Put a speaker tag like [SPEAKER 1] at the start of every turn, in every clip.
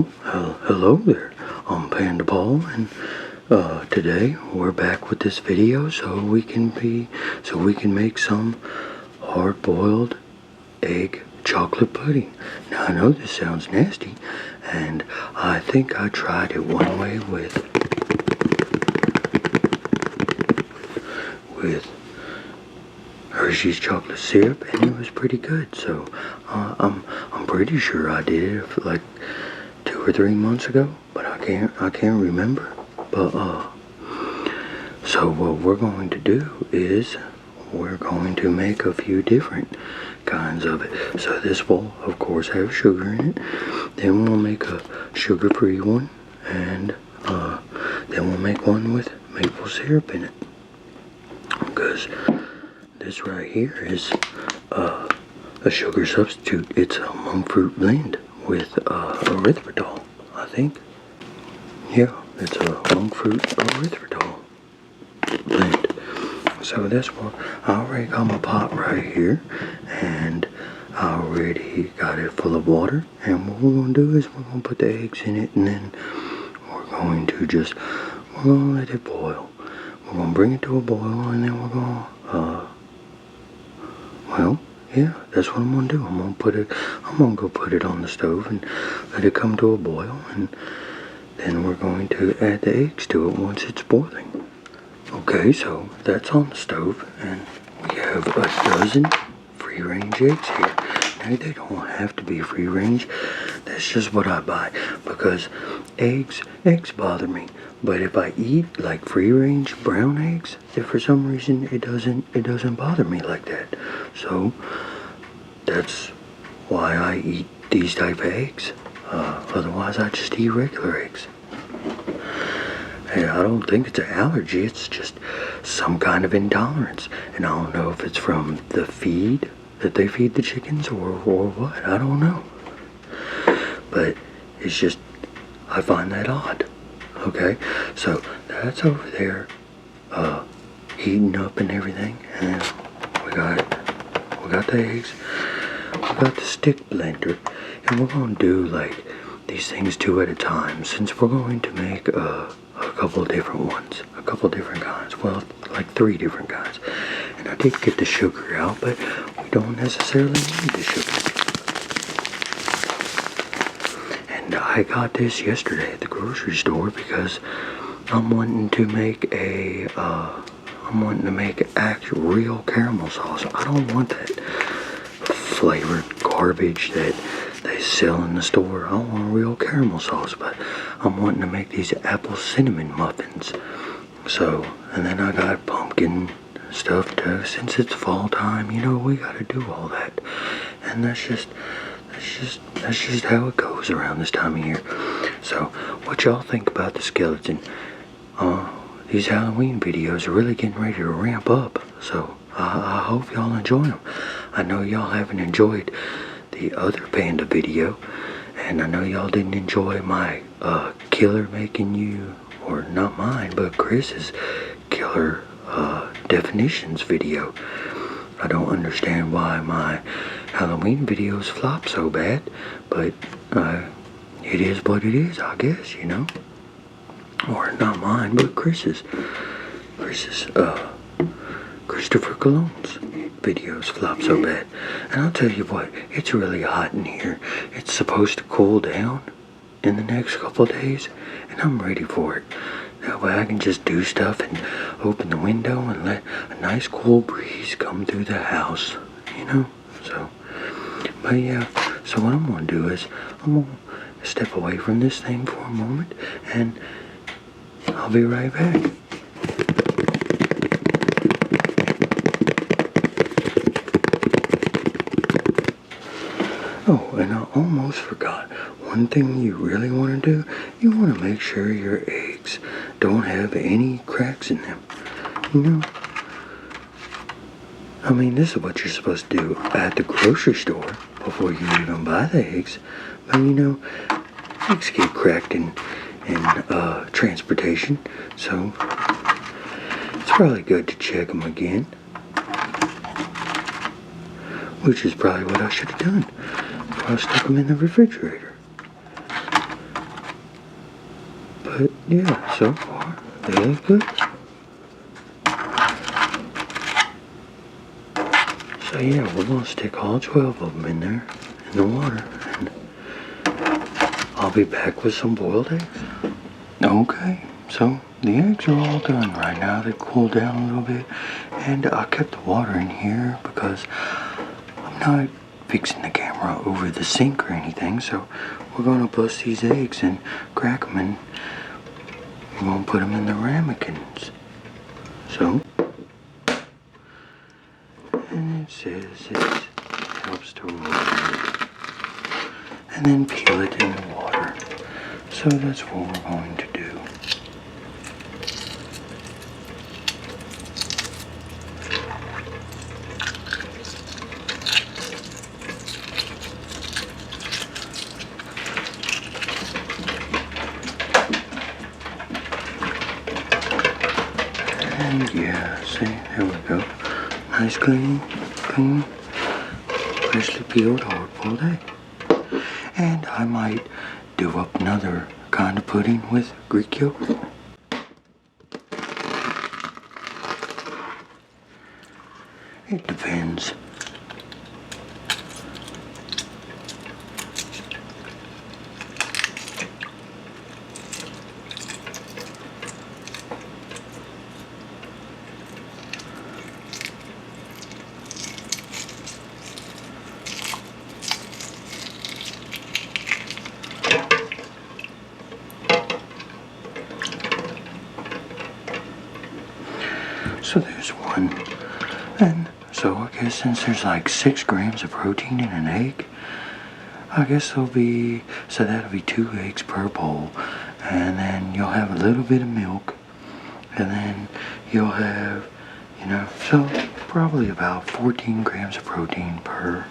[SPEAKER 1] Hello there. I'm Panda Paul, and today we're back with this video so we can make some hard-boiled egg chocolate pudding. Now I know this sounds nasty, and I think I tried it one way with Hershey's chocolate syrup, and it was pretty good. So I'm pretty sure I did it for like 2 or 3 months ago, but I can't remember. But so what we're going to do is we're going to make a few different kinds of it. So this will of course have sugar in it. Then we'll make a sugar-free one, and then we'll make one with maple syrup in it, because this right here is a sugar substitute. It's a monk fruit blend with erythritol, I think. Yeah, it's a monk fruit erythritol blend. So this one, I already got my pot right here, and I already got it full of water. And what we're going to do is we're going to put the eggs in it, and then we're going to let it boil. We're going to bring it to a boil, and then we're going to well, yeah, that's what I'm going to do. I'm going to go put it on the stove and let it come to a boil, and then we're going to add the eggs to it once it's boiling. Okay, so that's on the stove, and we have a dozen free-range eggs here. Now, they don't have to be free-range. That's just what I buy, because eggs bother me. But if I eat like free-range brown eggs, if for some reason it doesn't bother me like that. So that's why I eat these type of eggs. Otherwise, I just eat regular eggs. And I don't think it's an allergy. It's just some kind of intolerance, and I don't know if it's from the feed that they feed the chickens or what. I don't know. But it's just, I find that odd. Okay, so that's over there, heating up and everything, and we got the eggs, we got the stick blender, and we're going to do like these things 2 at a time, since we're going to make a couple different ones, a couple different kinds, well, like 3 different kinds. And I did get the sugar out, but we don't necessarily need the sugar. I got this yesterday at the grocery store because I'm wanting to make actual real caramel sauce. I don't want that flavored garbage that they sell in the store. I want real caramel sauce, but I'm wanting to make these apple cinnamon muffins. So, and then I got pumpkin stuff too. Since it's fall time, you know, we gotta do all that. And that's just how it goes around this time of year. So, what y'all think about the skeleton? These Halloween videos are really getting ready to ramp up. So, I hope y'all enjoy them. I know y'all haven't enjoyed the other panda video, and I know y'all didn't enjoy my killer making you, or not mine, but Chris's killer definitions video. I don't understand why my Halloween videos flop so bad, but it is what it is, I guess, you know. Or not mine, but Chris's Christopher Cologne's videos flop so bad. And I'll tell you what, it's really hot in here. It's supposed to cool down in the next couple days, and I'm ready for it. That way I can just do stuff and open the window and let a nice cool breeze come through the house, you know. So, but yeah, so what I'm going to do is I'm going to step away from this thing for a moment, and I'll be right back. Oh, and I almost forgot. One thing you really want to do, you want to make sure your eggs don't have any cracks in them. You know? I mean, this is what you're supposed to do at the grocery store before you even buy the eggs. But you know, eggs get cracked in transportation, so it's probably good to check them again. Which is probably what I should have done before I stuck them in the refrigerator. But yeah, so far, very good. So yeah, we're going to stick all 12 of them in there, in the water, and I'll be back with some boiled eggs. Okay, so the eggs are all done right now. They cooled down a little bit, and I kept the water in here because I'm not fixing the camera over the sink or anything, so we're going to bust these eggs and crack them, and we're going to put them in the ramekins. So, and it says it helps to roll and then peel it in the water. So that's what we're going to do. And yeah, see, there we go. Nice clean, freshly peeled hard-boiled egg. And I might do up another kind of pudding with Greek yogurt. It depends. So there's one, and so I guess since there's like 6 grams of protein in an egg, I guess there'll be, so that'll be 2 eggs per bowl, and then you'll have a little bit of milk, and then you'll have, you know, so probably about 14 grams of protein per.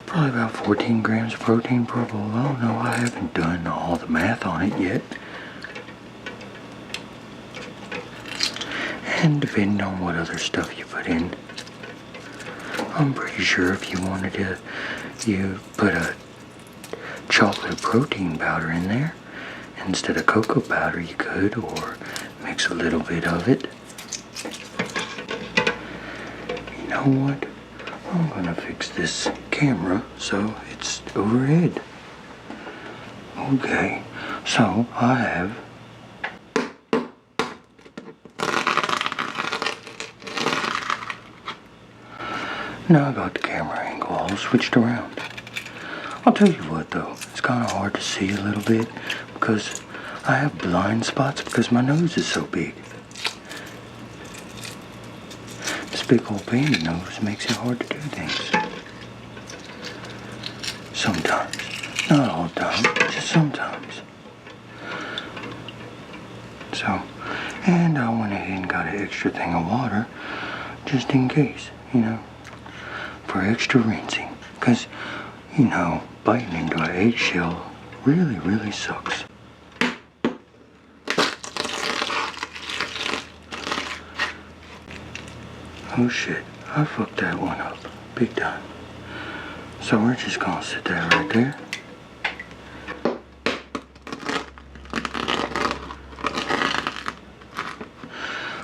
[SPEAKER 1] Probably about 14 grams of protein per bowl. I don't know, I haven't done all the math on it yet. And depending on what other stuff you put in. I'm pretty sure if you wanted to, you put a chocolate protein powder in there instead of cocoa powder, you could, or mix a little bit of it. You know what? I'm gonna fix this camera so it's overhead. Okay, so I have now I got the camera angle all switched around. I'll tell you what though, it's kind of hard to see a little bit because I have blind spots because my nose is so big. This big old baby nose makes it hard to do things. Sometimes. Not all the time, just sometimes. So, and I went ahead and got an extra thing of water just in case, you know, for extra rinsing. Because, you know, biting into an eggshell really, really sucks. Oh shit, I fucked that one up, big time. So we're just gonna sit that right there.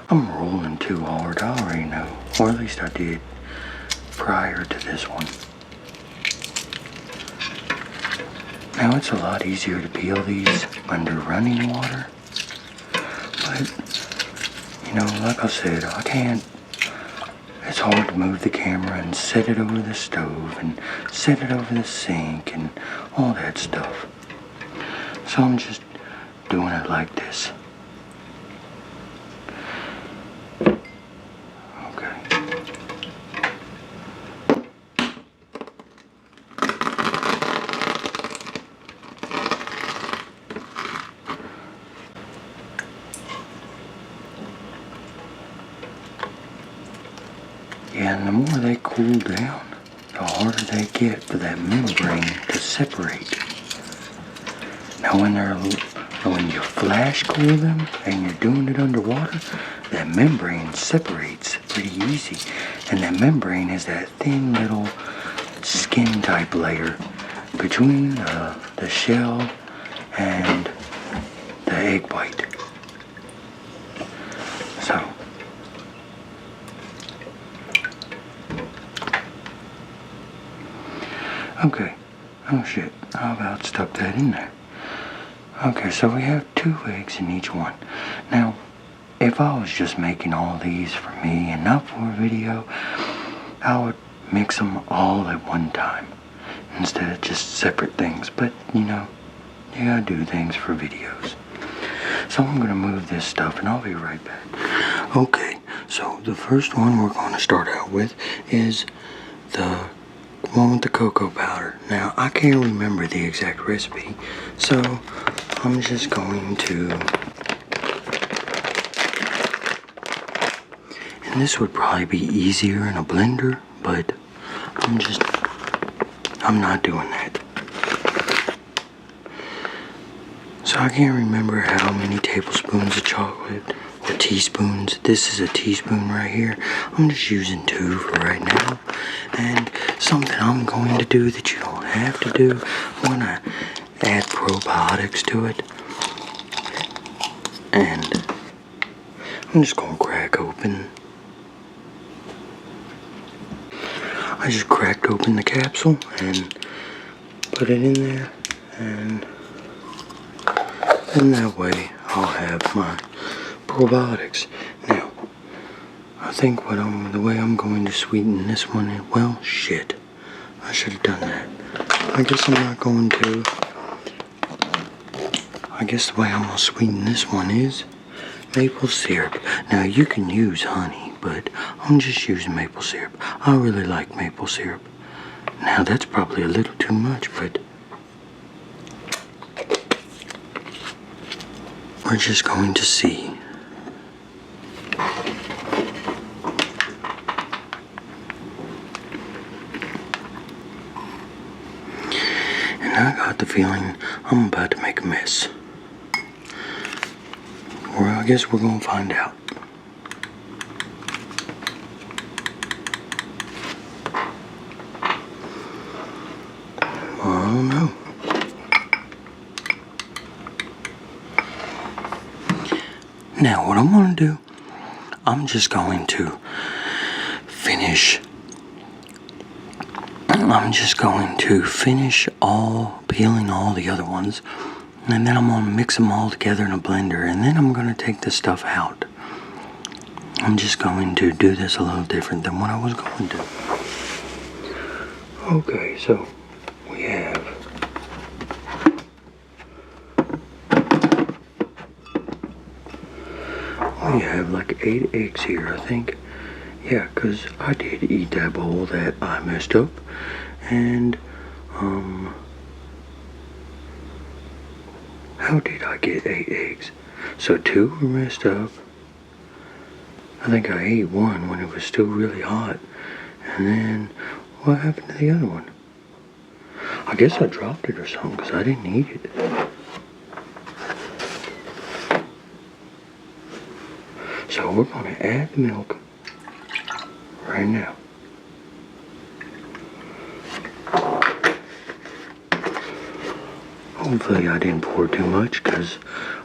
[SPEAKER 1] I'm rolling too hard, I already know, or at least I did prior to this one. Now it's a lot easier to peel these under running water, but, you know, like I said, I can't. It's hard to move the camera and set it over the stove and set it over the sink and all that stuff. So I'm just doing it like this. Okay. Yeah, and the more they cool down, the harder they get for that membrane to separate. Now when you flash cool them and you're doing it underwater, that membrane separates pretty easy. And that membrane is that thin little skin type layer between the shell and the egg white. So, okay. Oh shit, I about stuck that in there. Okay, so we have 2 eggs in each one. Now, if I was just making all these for me and not for a video, I would mix them all at one time instead of just separate things. But, you know, you gotta do things for videos. So I'm gonna move this stuff and I'll be right back. Okay, so the first one we're gonna start out with is the one with the cocoa powder. Now, I can't remember the exact recipe, so I'm just going to, and this would probably be easier in a blender, but I'm not doing that. So I can't remember how many tablespoons of chocolate or teaspoons. This is a teaspoon right here. I'm just using 2 for right now. And something I'm going to do that you don't have to do, I'm gonna add probiotics to it. And I'm just gonna crack open. I just cracked open the capsule and put it in there, and that way I'll have my probiotics. Now, I think the way I'm going to sweeten this one is, well, shit, I should have done that. I guess I'm not going to. I guess the way I'm gonna sweeten this one is maple syrup. Now, you can use honey, but I'm just using maple syrup. I really like maple syrup. Now, that's probably a little too much, but we're just going to see. And I got the feeling I'm about to make a mess. Well, I guess we're gonna find out. I don't know. Now, what I'm gonna do, I'm just going to finish peeling all the other ones, and then I'm gonna mix them all together in a blender, and then I'm gonna take this stuff out. I'm just going to do this a little different than what I was going to. Okay, so we have like 8 eggs here, I think. Yeah, because I did eat that bowl that I messed up. And, how did I get 8 eggs? So 2 were messed up. I think I ate 1 when it was still really hot. And then, what happened to the other one? I guess I dropped it or something because I didn't eat it. So we're going to add the milk right now. Hopefully I didn't pour too much because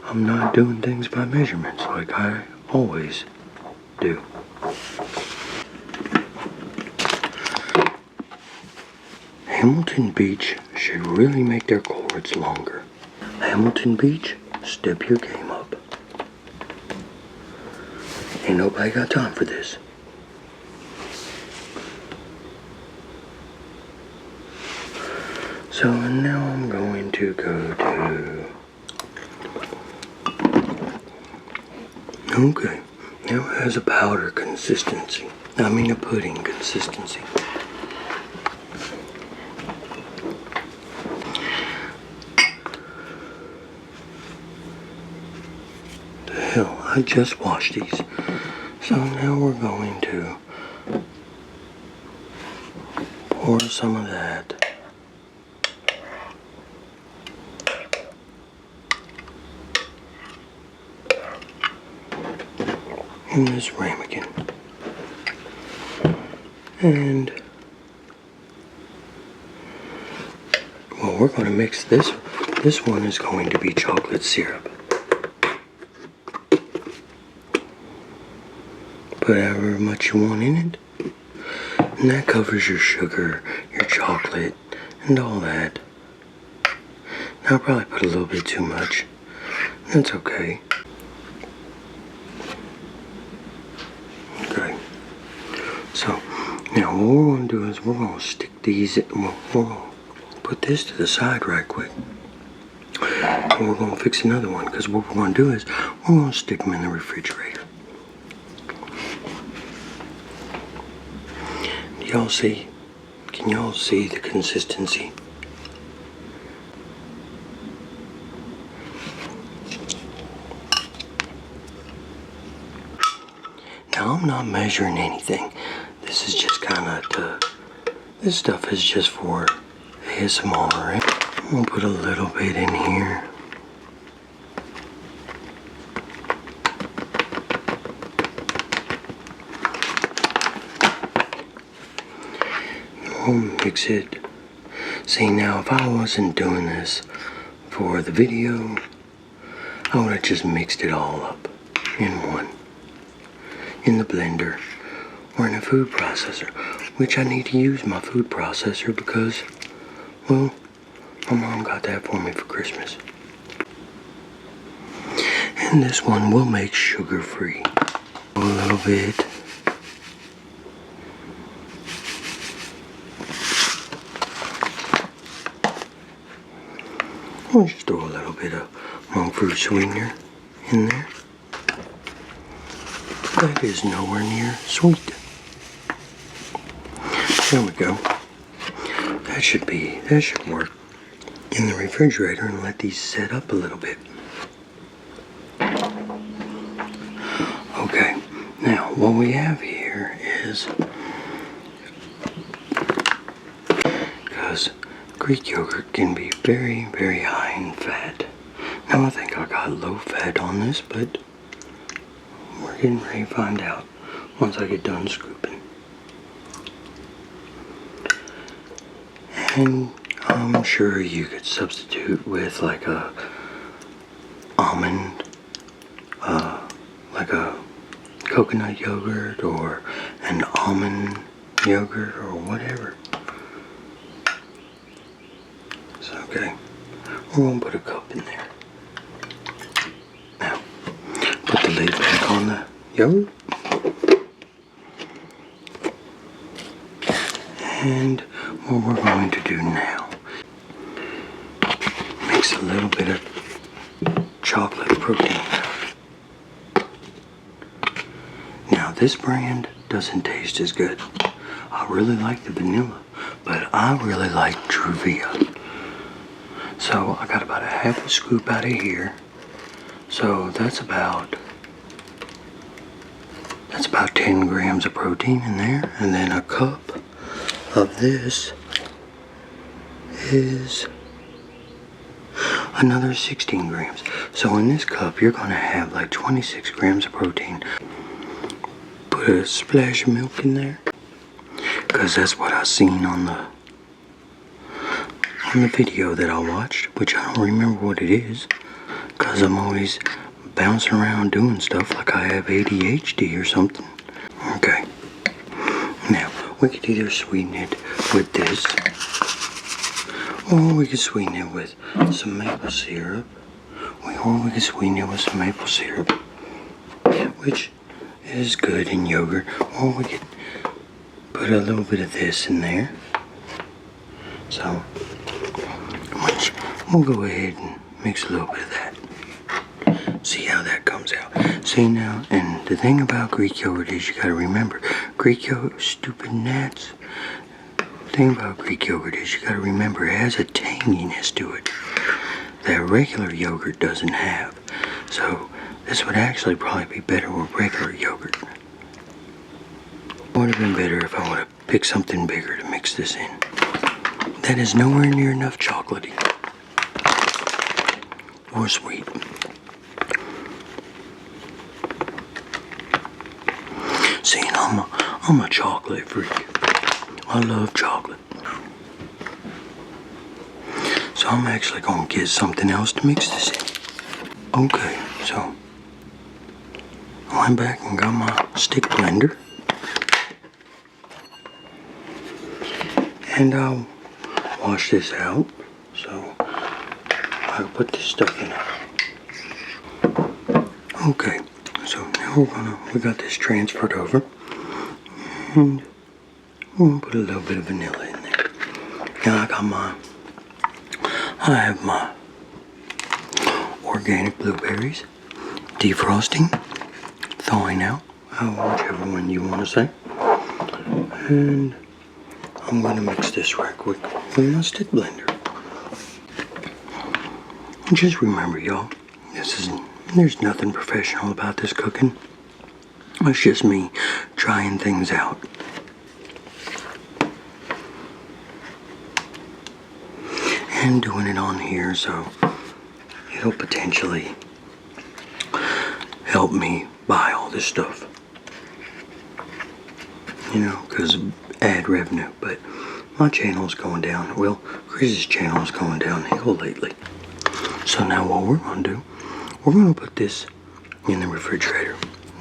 [SPEAKER 1] I'm not doing things by measurements like I always do. Hamilton Beach should really make their cords longer. Hamilton Beach, step your game up. Ain't nobody got time for this. So now I'm going to go to... Okay, now it has a powder consistency. I mean a pudding consistency. The hell, I just washed these. So now we're going to pour some of that in this ramekin. And we're going to mix this. This one is going to be chocolate syrup. Put however much you want in it. And that covers your sugar, your chocolate, and all that. Now I'll probably put a little bit too much. That's okay. Okay. So, now what we're going to do is we're going to stick these, we're going to put this to the side right quick. And we're going to fix another one, because what we're going to do is we're going to stick them in the refrigerator. Y'all see? Can y'all see the consistency? Now I'm not measuring anything. This is just kind of this stuff is just for ASMR. Right? I'm gonna put a little bit in here. We'll mix it. See, now if I wasn't doing this for the video, I would have just mixed it all up in one. In the blender or in a food processor, which I need to use my food processor because, well, my mom got that for me for Christmas. And this one will make sugar free. A little bit. We'll just throw a little bit of monk fruit sweetener in there. That is nowhere near sweet. There we go. That should work in the refrigerator and let these set up a little bit. Okay, now what we have here is, because Greek yogurt can be very, very high in fat. Now I think I got low fat on this, but we're getting ready to find out once I get done scooping. And I'm sure you could substitute with like a almond, like a coconut yogurt or an almond yogurt or whatever. It's okay. We're going to put a cup in there. Now, put the lid back on the yogurt. And what we're going to do now, mix a little bit of chocolate protein. Now this brand doesn't taste as good. I really like the vanilla, but I really like Truvia. So I got about a half a scoop out of here. So that's about 10 grams of protein in there, and then a cup of this is another 16 grams. So in this cup, you're gonna have like 26 grams of protein. Put a splash of milk in there, because that's what I seen on the video that I watched, which I don't remember what it is, because I'm always bouncing around doing stuff like I have ADHD or something. Okay. Now, we could either sweeten it with this, or we could sweeten it with some maple syrup, or we could sweeten it with some maple syrup, which is good in yogurt, or we could put a little bit of this in there. So, we'll go ahead and mix a little bit of that. See how that comes out. See now, and the thing about Greek yogurt is you gotta remember, Greek yogurt, stupid gnats. The thing about Greek yogurt is you gotta remember it has a tanginess to it that regular yogurt doesn't have. So this would actually probably be better with regular yogurt. It would have been better if I would have picked something bigger to mix this in. That is nowhere near enough chocolatey or sweet. See, I'm a chocolate freak. I love chocolate. so I'm actually going to get something else to mix this in. Okay, so I went back and got my stick blender. And I'll wash this out, so I'll put this stuff in it. Okay, so now we got this transferred over, and we're gonna put a little bit of vanilla in there. Now I have my organic blueberries, defrosting, thawing out, whichever one you want to say, and I'm going to mix this right quick with my stick blender. Just remember, y'all, there's nothing professional about this cooking. It's just me trying things out. And doing it on here, so it'll potentially help me buy all this stuff. You know, because ad revenue, but my channel is going down. Well, Chris's channel is going downhill lately. So now what we're going to do, we're going to put this in the refrigerator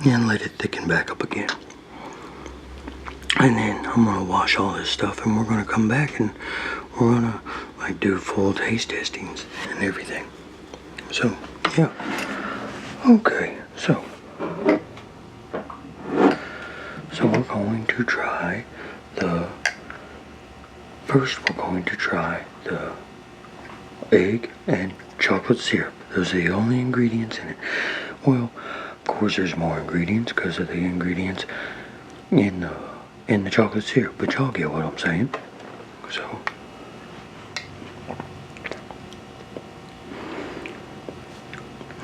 [SPEAKER 1] and let it thicken back up again. And then I'm going to wash all this stuff, and we're going to come back and we're going to like do full taste testings and everything. So yeah, okay, so we're going to try first we're going to try the egg and chocolate syrup. Those are the only ingredients in it. Well, of course there's more ingredients because of the ingredients in the chocolate syrup, but y'all get what I'm saying. So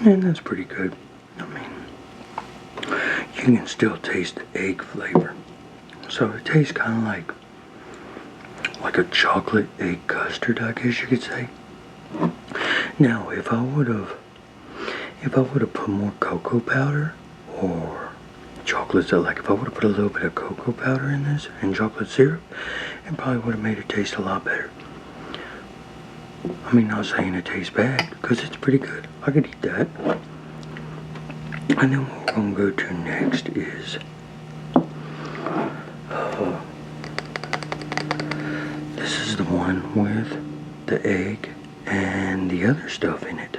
[SPEAKER 1] and that's pretty good. I mean, you can still taste the egg flavor. So it tastes kind of like a chocolate egg custard, I guess you could say. Now, if I would have put more cocoa powder or chocolate, so like if I would have put a little bit of cocoa powder in this and chocolate syrup, it probably would have made it taste a lot better. I mean, not saying it tastes bad, because it's pretty good. I could eat that. And then what we're going to go to next is this is the one with the egg and the other stuff in it.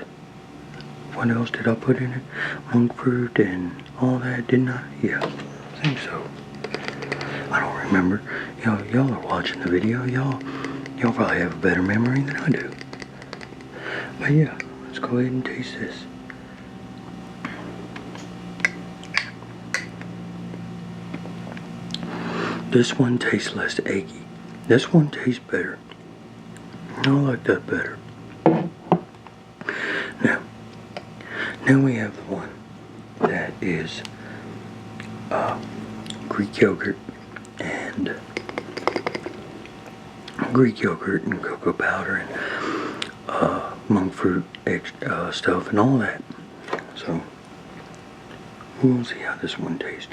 [SPEAKER 1] What else did I put in it? Monk fruit and all that, didn't I? Yeah, I think so. I don't remember. Y'all are watching the video. Y'all probably have a better memory than I do. But yeah, let's go ahead and taste this. This one tastes less eggy. This one tastes better. I like that better. Now we have the one that is Greek yogurt and cocoa powder and monk fruit stuff and all that. So we'll see how this one tastes.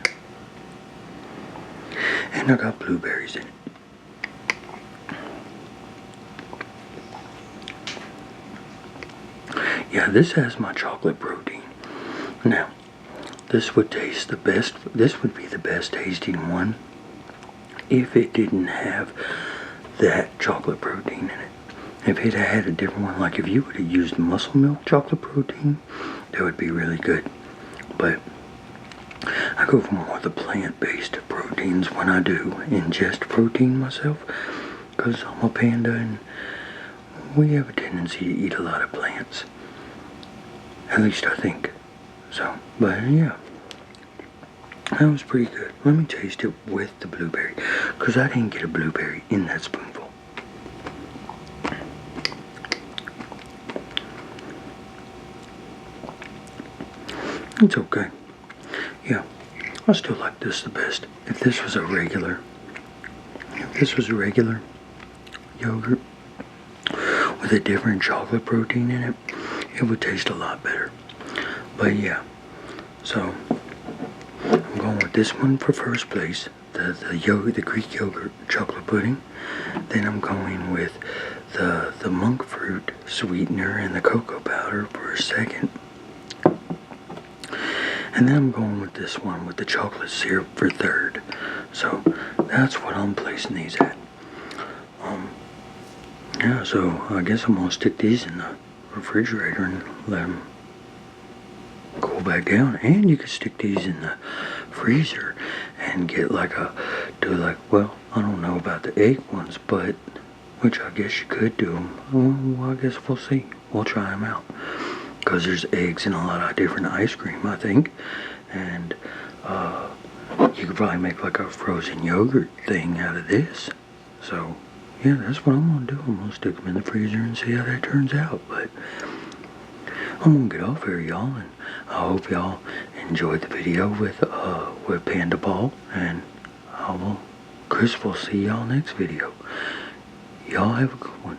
[SPEAKER 1] And I got blueberries in it. Yeah, this has my chocolate protein. Now, this would taste the best. This would be the best tasting one if it didn't have that chocolate protein in it. If it had a different one, like if you would have used muscle milk chocolate protein, that would be really good. But I go for more of the plant-based proteins when I do ingest protein myself, because I'm a panda and we have a tendency to eat a lot of plants. At least I think. So, but yeah, that was pretty good. Let me taste it with the blueberry, because I didn't get a blueberry in that spoonful. It's okay. Yeah, I still like this the best. If this was a regular yogurt with a different chocolate protein in it, it would taste a lot better. But yeah, so I'm going with this one for first place, the Greek yogurt chocolate pudding. Then I'm going with the monk fruit sweetener and the cocoa powder for a second. And then I'm going with this one with the chocolate syrup for third. So that's what I'm placing these at. Yeah, so I guess I'm gonna stick these in the refrigerator and let them cool back down. And you could stick these in the freezer and get like well, I don't know about the egg ones, but which I guess you could do them. Well, I guess we'll see. We'll try them out. Because there's eggs in a lot of different ice cream, I think. And you could probably make like a frozen yogurt thing out of this. So, yeah, that's what I'm going to do. I'm going to stick them in the freezer and see how that turns out. But I'm going to get off here, y'all. And I hope y'all enjoyed the video with Panda Ball. And Chris will see y'all next video. Y'all have a good one.